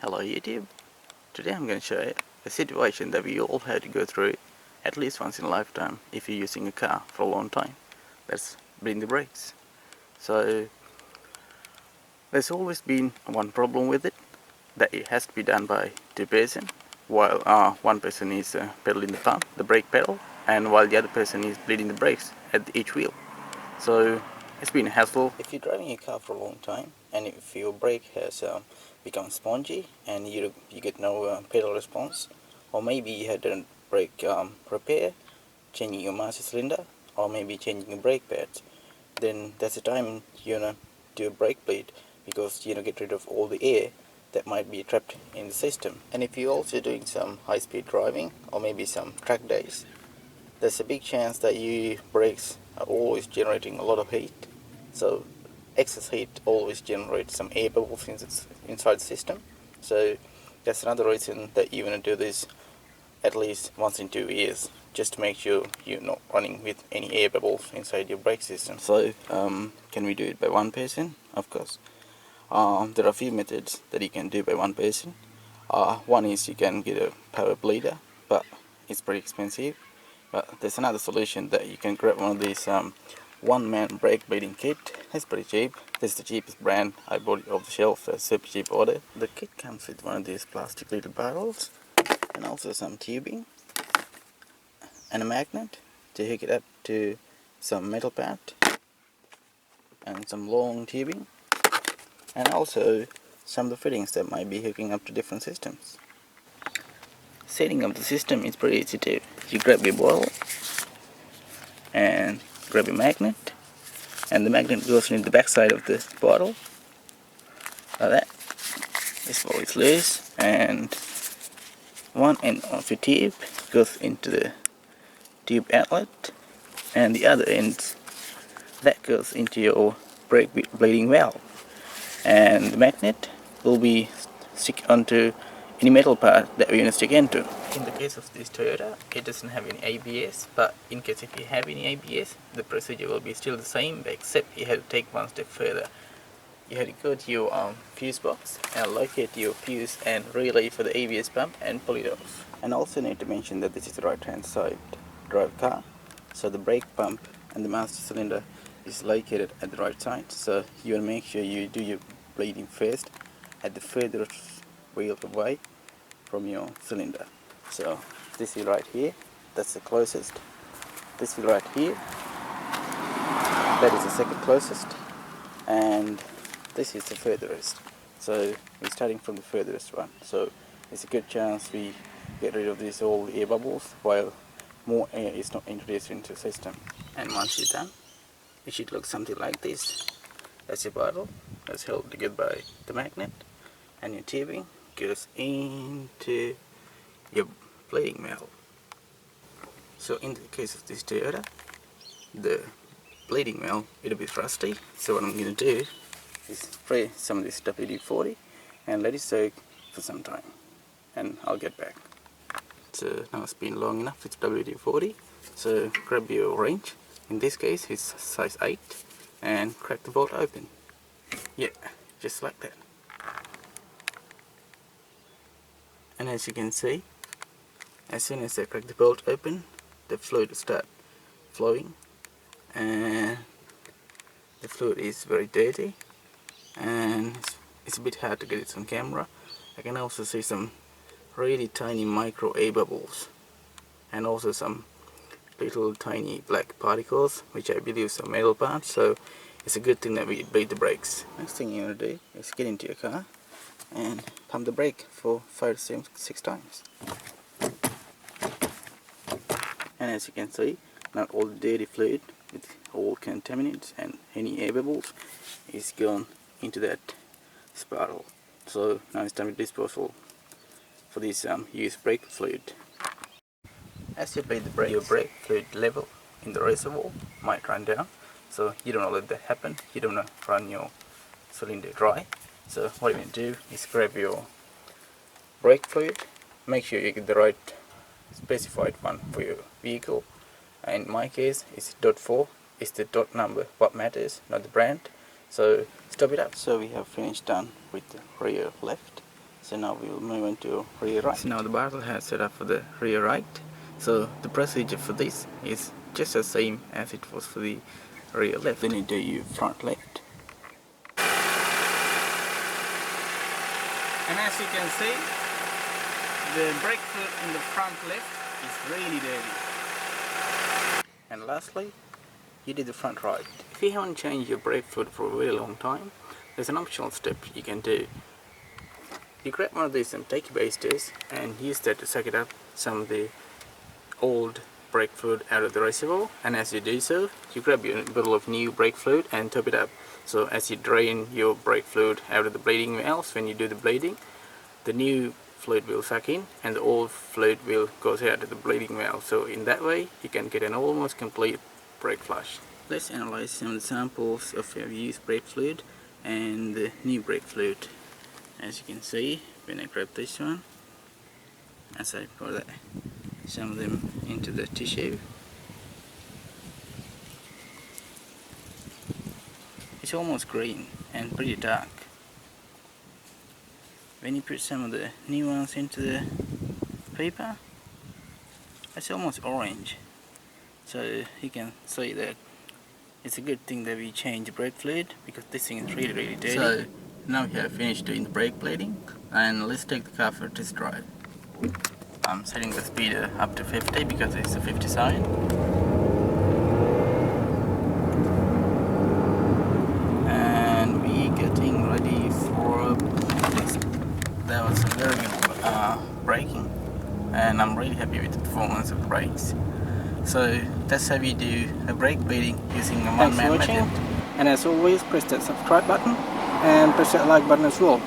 Hello YouTube. Today I'm going to show you a situation that we all have to go through at least once in a lifetime if you're using a car for a long time. That's bleeding the brakes. So there's always been one problem with it, that it has to be done by two persons, while one person is pedaling the brake pedal, and while the other person is bleeding the brakes at each wheel. So it's been a hassle. If you're driving your car for a long time and if your brake has become spongy and you get no pedal response, or maybe you had a brake repair, changing your master cylinder, or maybe changing your brake pads, then that's the time you do a brake bleed, because get rid of all the air that might be trapped in the system. And if you're also doing some high-speed driving or maybe some track days, there's a big chance that your brakes are always generating a lot of heat. So excess heat always generates some air bubbles inside the system. So that's another reason that you want to do this at least once in 2 years, just to make sure you're not running with any air bubbles inside your brake system. So can we do it by one person? Of course. There are a few methods that you can do by one person. One is you can get a power bleeder, but it's pretty expensive. But there's another solution that you can grab one of these one-man brake bleeding kit. It's pretty cheap. This is the cheapest brand. I bought it off the shelf, a super cheap order. The kit comes with one of these plastic little bottles, and also some tubing and a magnet to hook it up to some metal pad, and some long tubing, and also some of the fittings that might be hooking up to different systems. Setting up the system is pretty easy too. You grab your bottle and grab a magnet, and the magnet goes into the back side of the bottle like that. This bottle is loose, and one end of the tube goes into the tube outlet, and the other end that goes into your brake bleeding valve, and the magnet will be stick onto any metal part that we're going to stick into. In the case of this Toyota, it doesn't have any ABS, but in case if you have any ABS, the procedure will be still the same, except you have to take one step further. You have to go to your fuse box and locate your fuse and relay for the ABS pump and pull it off. And also need to mention that this is the right hand side drive car, so the brake pump and the master cylinder is located at the right side, so you will make sure you do your bleeding first at the furthest wheel away from your cylinder. So this wheel right here, that's the closest. This wheel right here, that is the second closest, and this is the furthest. So we're starting from the furthest one, so it's a good chance we get rid of these old air bubbles while more air is not introduced into the system. And once you're done, it should look something like this. That's your bottle that's held together by the magnet, and your tubing goes into your bleeding valve. So in the case of this Toyota, the bleeding valve it'll be rusty, so what I'm going to do is spray some of this WD-40 and let it soak for some time, and I'll get back. So now it's been long enough with WD-40, so grab your wrench, in this case it's size 8, and crack the bolt open. Yeah, just like that. And as you can see, as soon as I crack the bolt open, the fluid will start flowing, and the fluid is very dirty, and it's a bit hard to get it on camera. I can also see some really tiny micro air bubbles, and also some little tiny black particles, which I believe are metal parts, so it's a good thing that we bleed the brakes. Next thing you want to do is get into your car and pump the brake for 5 to 6 times. And as you can see, not all the dirty fluid with all contaminants and any air bubbles is gone into that spiral. So now it's time to dispose for this used brake fluid. As you bleed the brake, your brake fluid level in the reservoir might run down, so you don't want to let that happen. You don't want to run your cylinder dry. So what you want to do is grab your brake fluid, make sure you get the right specified one for your vehicle. In my case, it's .4, it's the dot number what matters, not the brand. So stop it up. So we have finished done with the rear left, So now we will move into rear right. So now the bottle has set up for the rear right. So the procedure for this is just the same as it was for the rear left. Then you do your front left. And as you can see, the brake fluid in the front left is really dirty. And lastly, you do the front right. If you haven't changed your brake fluid for a very long time, there's an optional step you can do. You grab one of these take basters and use that to suck it up some of the old brake fluid out of the reservoir, and as you do so, you grab your bottle of new brake fluid and top it up. So as you drain your brake fluid out of the bleeding valves, when you do the bleeding, the new fluid will suck in and the old fluid will go out of the bleeding valve. So in that way you can get an almost complete brake flush. Let's analyze some of the samples of your used brake fluid and the new brake fluid. As you can see, when I grab this one, as I pour some of them into the tissue, it's almost green and pretty dark. When you put some of the new ones into the paper, it's almost orange. So you can see that it's a good thing that we changed the brake fluid, because this thing is really dirty. So now we have finished doing the brake bleeding, and let's take the car for a test drive. I'm setting the speeder up to 50 because it's a 50 sign. And we're getting ready for this. That was very good braking, and I'm really happy with the performance of the brakes. So that's how we do a brake bleeding using a one-man method. And as always, press that subscribe button and press that like button as well.